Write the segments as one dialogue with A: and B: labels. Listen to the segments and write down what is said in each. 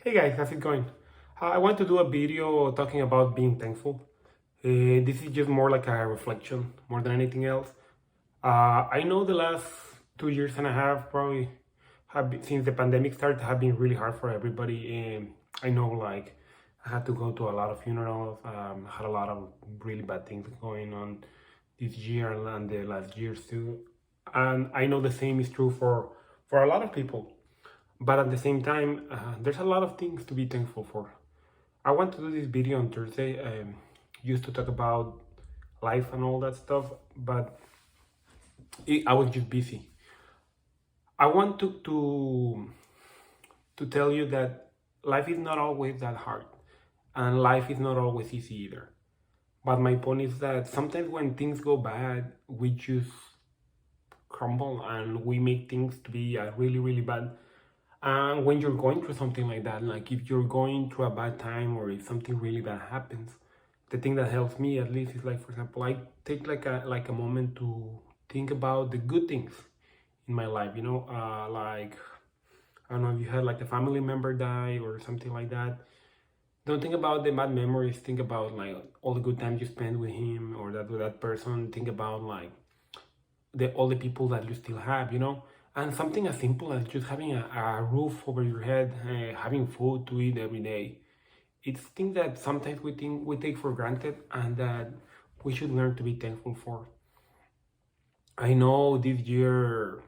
A: Hey guys, how's it going? I want to do a video talking about being thankful. This is just more like a reflection more than anything else. I know the last 2 years and a half probably since the pandemic started have been really hard for everybody. I know like I had to go to a lot of funerals. Had a lot of really bad things going on this year and the last years too. And I know the same is true for a lot of people. But at the same time, there's a lot of things to be thankful for. I want to do this video on Thursday, used to talk about life and all that stuff, but I was just busy. I want to tell you that life is not always that hard, and life is not always easy either. But my point is that sometimes when things go bad, we just crumble and we make things to be really, really bad. And when you're going through something like that, like if you're going through a bad time or if something really bad happens, the thing that helps me at least is like, for example, I take like a moment to think about the good things in my life. Like I don't know if you had like a family member die or something like that. Don't think about the bad memories. Think about like all the good times you spent with him or that with that person. Think about like the all the people that you still have. And something as simple as just having a roof over your head, having food to eat every day. It's things that sometimes we think we take for granted and that we should learn to be thankful for. I know this year,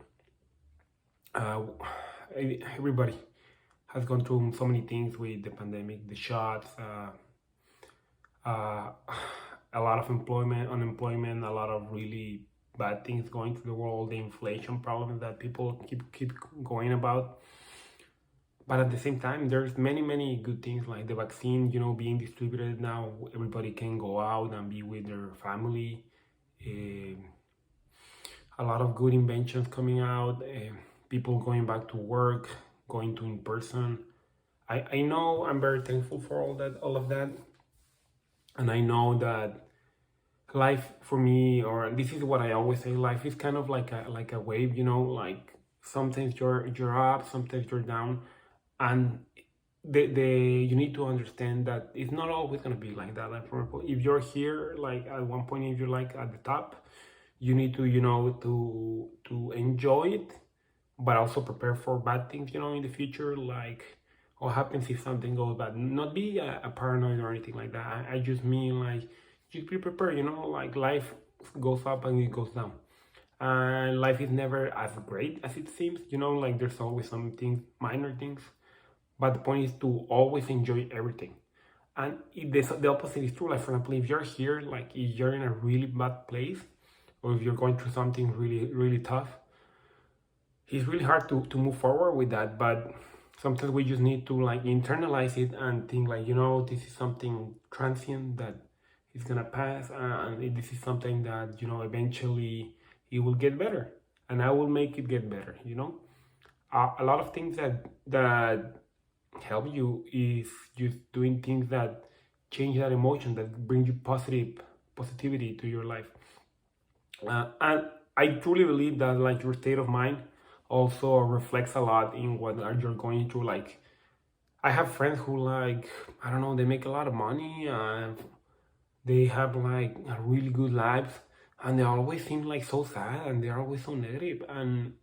A: uh, everybody has gone through so many things with the pandemic, the shots, uh, a lot of unemployment, a lot of really bad things going through the world, the inflation problems that people keep going about. But at the same time, there's many good things like the vaccine, being distributed now. Everybody can go out and be with their family. Uh, a lot of good inventions coming out. People going back to work, going to in person. I know I'm very thankful for all of that, and I know that life for me, or this is what I always say, life is kind of like a wave, like sometimes you're up, sometimes you're down, and the you need to understand that it's not always gonna be like that. Like for example, if you're here, like at one point, if you're like at the top, you need to to enjoy it, but also prepare for bad things, in the future. Like what happens if something goes bad? Not be a paranoid or anything like that. I just mean like just be prepared. Like life goes up and it goes down, and life is never as great as it seems. Like there's always some things, minor things, but the point is to always enjoy everything. And the opposite is true. Like for example, if you're here, like if you're in a really bad place, or if you're going through something really tough, it's really hard to move forward with that. But sometimes we just need to like internalize it and think like, this is something transient that is gonna pass, and this is something that eventually it will get better, and I will make it get better. A lot of things that help you is just doing things that change that emotion, that bring you positivity to your life. And I truly believe that like your state of mind also reflects a lot in what you're going through. Like I have friends who, like, I don't know, they make a lot of money and they have like a really good lives, and they always seem like so sad and they're always so negative. And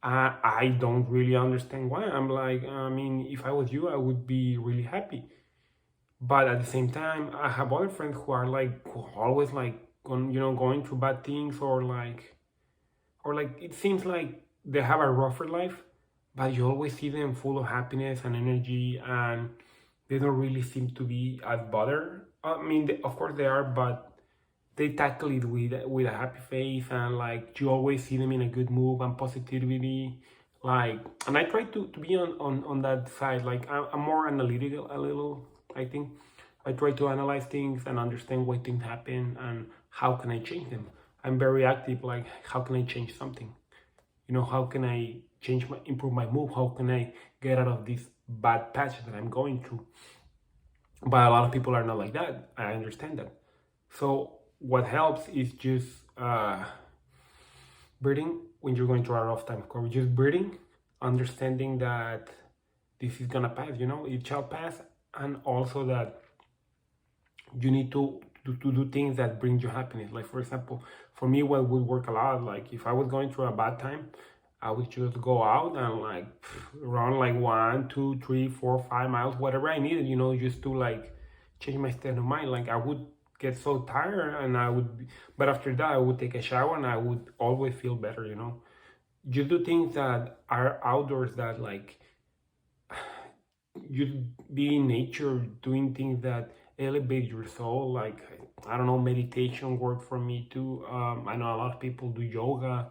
A: I don't really understand why. I'm like, I mean, if I was you, I would be really happy. But at the same time, I have other friends who are like who always like going through bad things, or like it seems like they have a rougher life, but you always see them full of happiness and energy, and they don't really seem to be as bothered. I mean, of course they are, but they tackle it with a happy face, and like you always see them in a good mood and positivity. Like, and I try to be on that side. Like I'm more analytical a little, I think. I try to analyze things and understand why things happen and how can I change them. I'm very active, like how can I change something? How can I improve my mood? How can I get out of this bad patch that I'm going through? But a lot of people are not like that. I understand that. So what helps is just breathing when you're going through a rough time. Just breathing, understanding that this is gonna pass, it shall pass. And also that you need to do things that bring you happiness. Like for example, for me, what would work a lot, like if I was going through a bad time, I would just go out and like run like 1, 2, 3, 4, 5 miles, whatever I needed, just to like change my state of mind. Like I would get so tired and but after that I would take a shower and I would always feel better. You do things that are outdoors, that like you be in nature, doing things that elevate your soul. Like I don't know, meditation worked for me too. I know a lot of people do yoga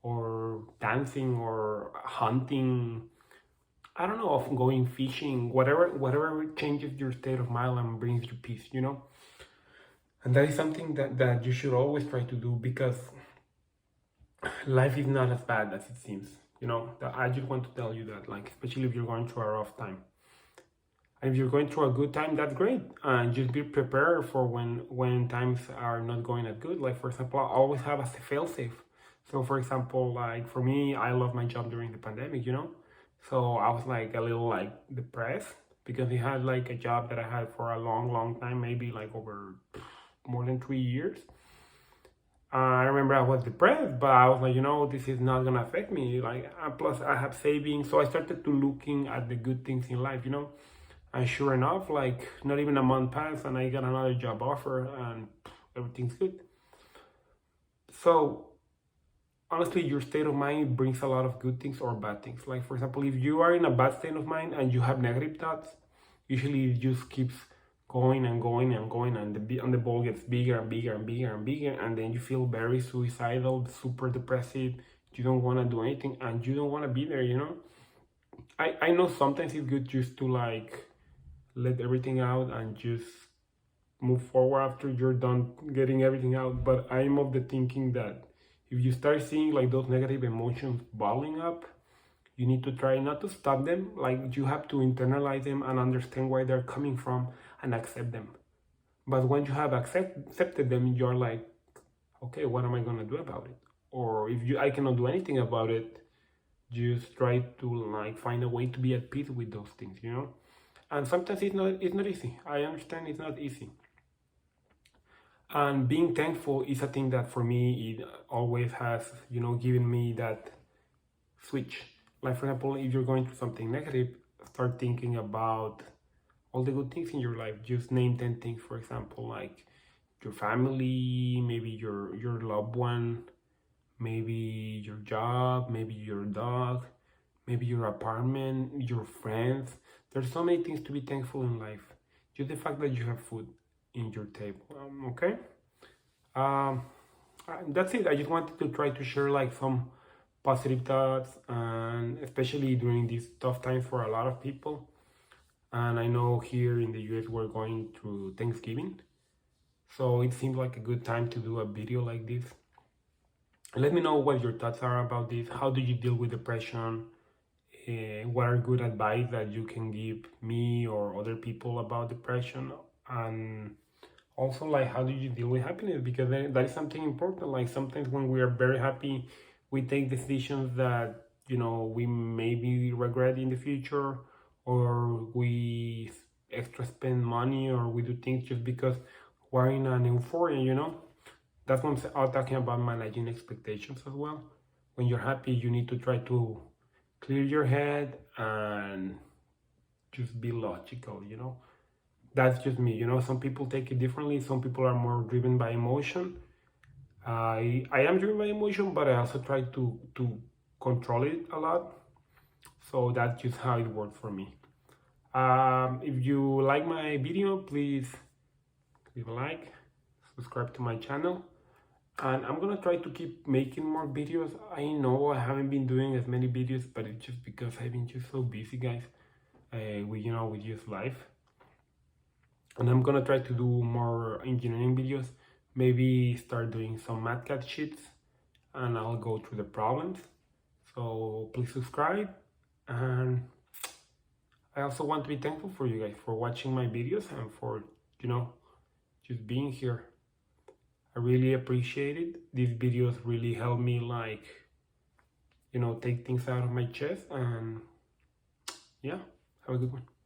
A: or dancing or hunting. I don't know, of going fishing, whatever changes your state of mind and brings you peace. And that is something that you should always try to do, because life is not as bad as it seems. I just want to tell you that, like, especially if you're going through a rough time. And if you're going through a good time, that's great. And just be prepared for when times are not going as good. Like for example, I always have a fail safe. So for example, like for me, I lost my job during the pandemic. So I was like a little like depressed, because I had like a job that I had for a long, long time, maybe like over more than 3 years. I remember I was depressed, but I was like, this is not gonna affect me. Like, plus I have savings, so I started to looking at the good things in life. And sure enough, like not even a month passed, and I got another job offer, and everything's good. So honestly, your state of mind brings a lot of good things or bad things. Like for example, if you are in a bad state of mind and you have negative thoughts, usually it just keeps going and going and going, and the ball gets bigger and bigger and bigger and bigger, and then you feel very suicidal, super depressive. You don't want to do anything, and you don't want to be there. I know sometimes it's good just to like let everything out and just move forward after you're done getting everything out. But I'm of the thinking that if you start seeing like those negative emotions bottling up, you need to try not to stop them. Like you have to internalize them and understand where they're coming from and accept them. But when you have accepted them, you're like, okay, what am I gonna do about it? Or if I cannot do anything about it, just try to like find a way to be at peace with those things. And sometimes it's not easy. I understand it's not easy. And being thankful is a thing that for me it always has given me that switch. Like for example, if you're going through something negative, start thinking about all the good things in your life. Just name 10 things, for example, like your family, maybe your loved one, maybe your job, maybe your dog, maybe your apartment, your friends. There's so many things to be thankful in life. Just the fact that you have food in your table. Okay. Um, that's it. I just wanted to try to share like some positive thoughts, and especially during these tough times for a lot of people. And I know here in the US we're going through Thanksgiving, so it seems like a good time to do a video like this. Let me know what your thoughts are about this. How do you deal with depression? What are good advice that you can give me or other people about depression? And also, like, how do you deal with happiness? Because that is something important. Like sometimes when we are very happy, we take decisions that we maybe regret in the future, or we extra spend money, or we do things just because we're in an euphoria. That's what I'm talking about, managing expectations as well. When you're happy, you need to try to clear your head and just be logical. That's just me. Some people take it differently. Some people are more driven by emotion. I am driven by emotion, but I also try to control it a lot. So that's just how it works for me. If you like my video, please leave a like, subscribe to my channel, and I'm gonna try to keep making more videos. I know I haven't been doing as many videos, but it's just because I've been just so busy, guys, with just life. And I'm gonna try to do more engineering videos, maybe start doing some MATCAD sheets, and I'll go through the problems. So please subscribe, and I also want to be thankful for you guys for watching my videos and for just being here. I really appreciate it. These videos really help me take things out of my chest, and yeah. Have a good one.